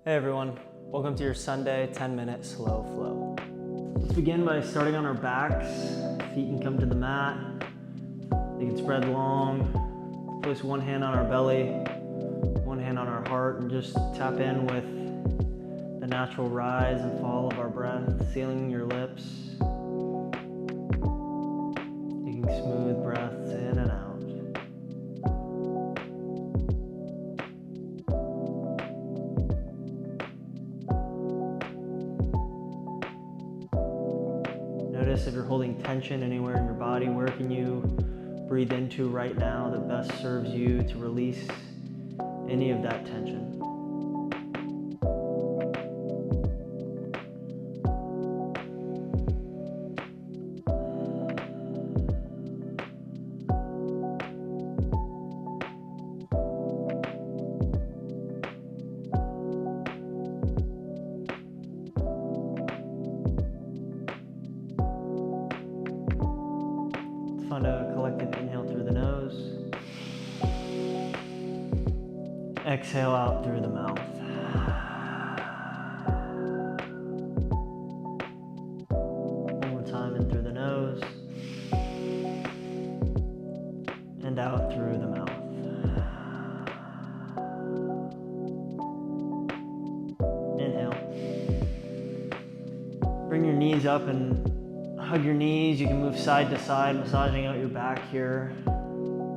Hey everyone, welcome to your Sunday 10-minute slow flow. Let's begin by starting on our backs. Feet can come to the mat. They can spread long. Place one hand on our belly, one hand on our heart, and just tap in with the natural rise and fall of our breath, sealing your lips. Taking smooth breaths in and out. Notice if you're holding tension anywhere in your body, where can you breathe into right now that best serves you to release any of that tension. Find a collective inhale through the nose. Exhale out through the mouth. One more time, in through the nose. And out through the mouth. Inhale. Bring your knees up and hug your knees. You can move side to side, massaging out your back here. Then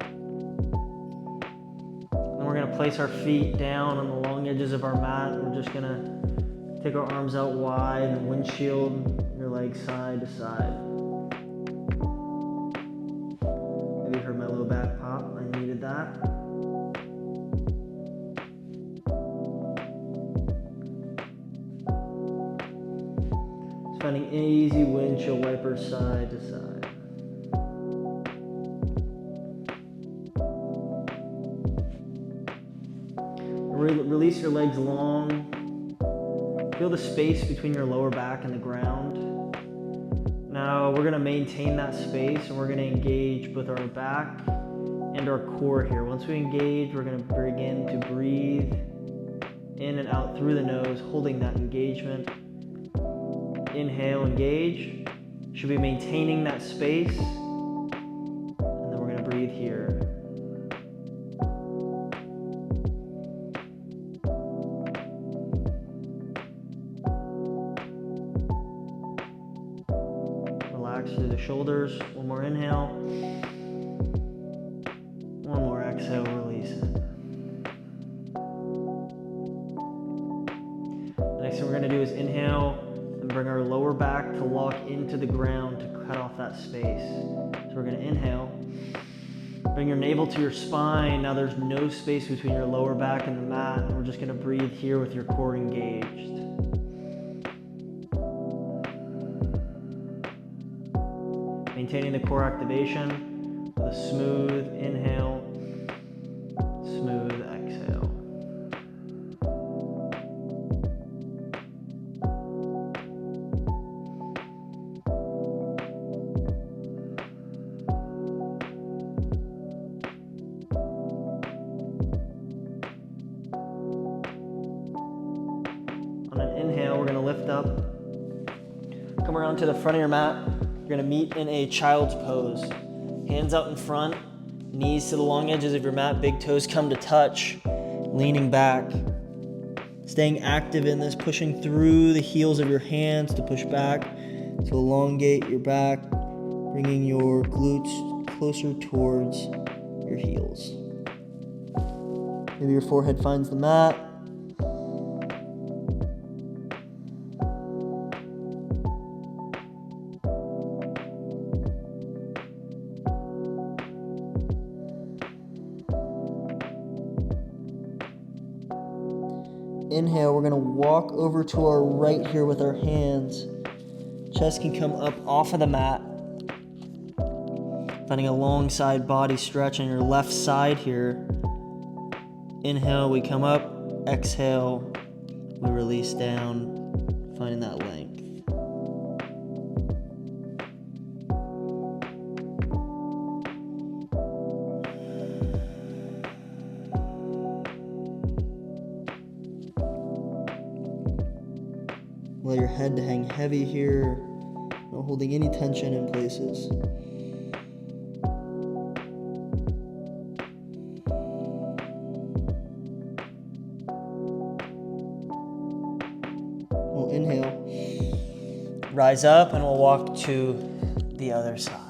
we're going to place our feet down on the long edges of our mat. We're just going to take our arms out wide and windshield your legs side to side. Maybe you heard my low back pop. I needed that. Finding easy windshield wipers side to side. Release your legs long. Feel the space between your lower back and the ground. Now we're going to maintain that space and we're going to engage both our back and our core here. Once we engage, we're going to begin to breathe in and out through the nose, holding that engagement. Inhale, engage. Should be maintaining that space. And then we're going to breathe here. Relax through the shoulders. One more inhale. One more exhale, release it. The next thing we're going to do is inhale. Bring our lower back to lock into the ground to cut off that space. So we're going to inhale. Bring your navel to your spine. Now there's no space between your lower back and the mat. And we're just going to breathe here with your core engaged. Maintaining the core activation with a smooth inhale, smooth exhale. On an inhale, we're going to lift up, come around to the front of your mat. You're going to meet in a child's pose. Hands out in front, knees to the long edges of your mat, big toes come to touch, leaning back. Staying active in this, pushing through the heels of your hands to push back, to elongate your back, bringing your glutes closer towards your heels. Maybe your forehead finds the mat. Inhale, we're going to walk over to our right here with our hands. Chest can come up off of the mat. Finding a long side body stretch on your left side here. Inhale, we come up. Exhale, we release down, finding that length. Allow your head to hang heavy here, not holding any tension in places. We'll inhale, rise up, and we'll walk to the other side.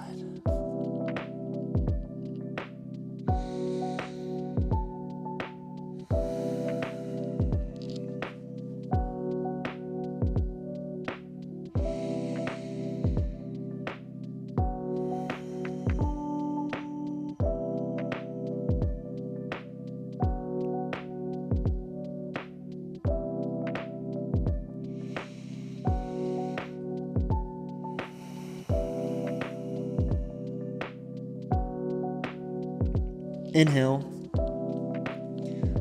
Inhale.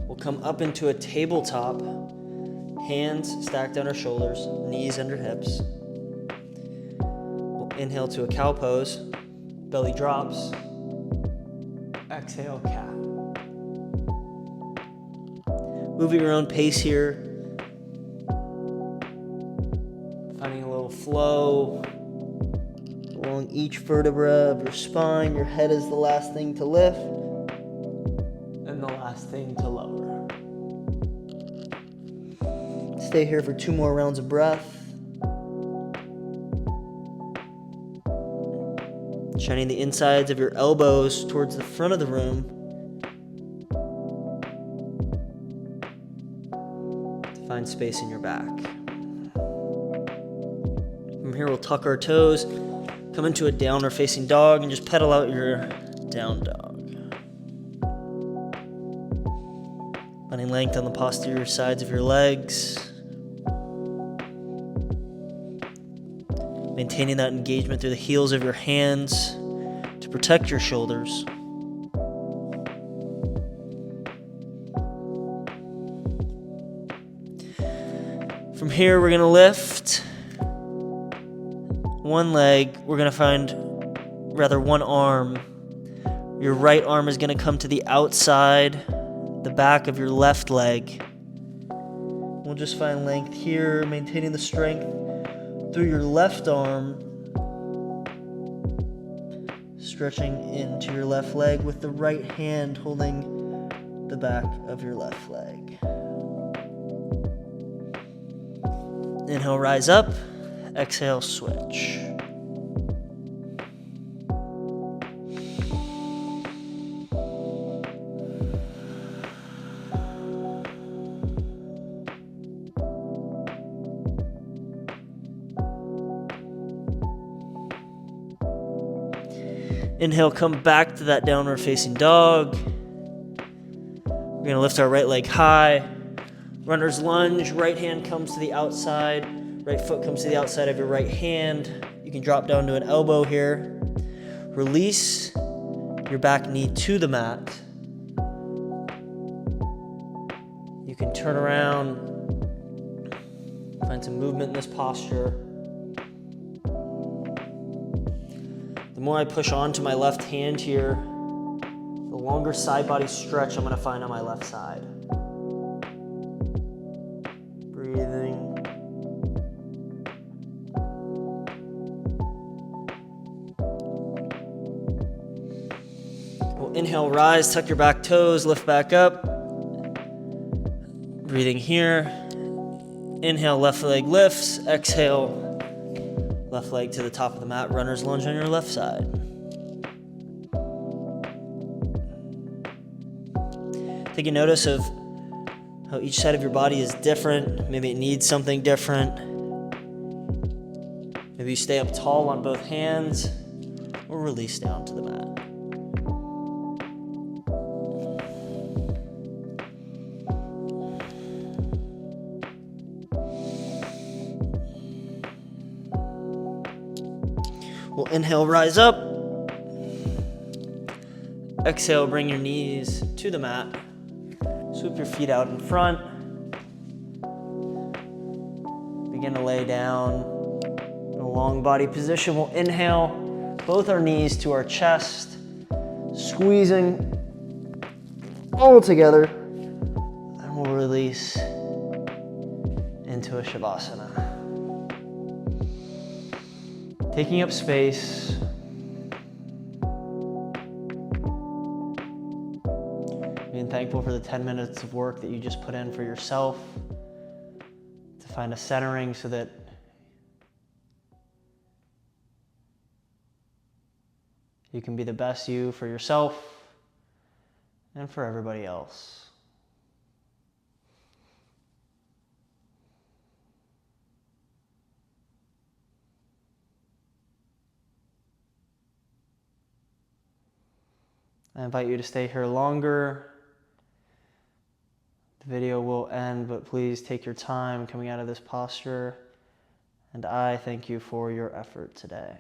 We'll come up into a tabletop, hands stacked on our shoulders, knees under hips. We'll inhale to a cow pose, belly drops. Exhale, cat. Move at your own pace here. Finding a little flow along each vertebra of your spine. Your head is the last thing to lift. The last thing to lower. Stay here for 2 more rounds of breath. Shining the insides of your elbows towards the front of the room to find space in your back. From here, we'll tuck our toes, come into a downward facing dog, and just pedal out your down dog. Finding length on the posterior sides of your legs. Maintaining that engagement through the heels of your hands to protect your shoulders. From here, we're going to lift one leg. We're going to find, one arm. Your right arm is going to come to the outside, the back of your left leg. We'll just find length here, maintaining the strength through your left arm, stretching into your left leg with the right hand holding the back of your left leg. Inhale, rise up. Exhale, switch. Inhale, come back to that downward facing dog. We're gonna lift our right leg high. Runner's lunge, right hand comes to the outside, right foot comes to the outside of your right hand. You can drop down to an elbow here. Release your back knee to the mat. You can turn around, find some movement in this posture. The more I push onto my left hand here, the longer side body stretch I'm going to find on my left side. Breathing. We'll inhale, rise, tuck your back toes, lift back up. Breathing here. Inhale, left leg lifts. Exhale, left leg to the top of the mat, runner's lunge on your left side. Taking notice of how each side of your body is different. Maybe it needs something different. Maybe you stay up tall on both hands or release down to the mat. We'll inhale, rise up. Exhale, bring your knees to the mat. Sweep your feet out in front. Begin to lay down in a long body position. We'll inhale, both our knees to our chest, squeezing all together. And we'll release into a Shavasana. taking up space, being thankful for the 10 minutes of work that you just put in for yourself to find a centering so that you can be the best you for yourself and for everybody else. I invite you to stay here longer. The video will end, but please take your time coming out of this posture. And I thank you for your effort today.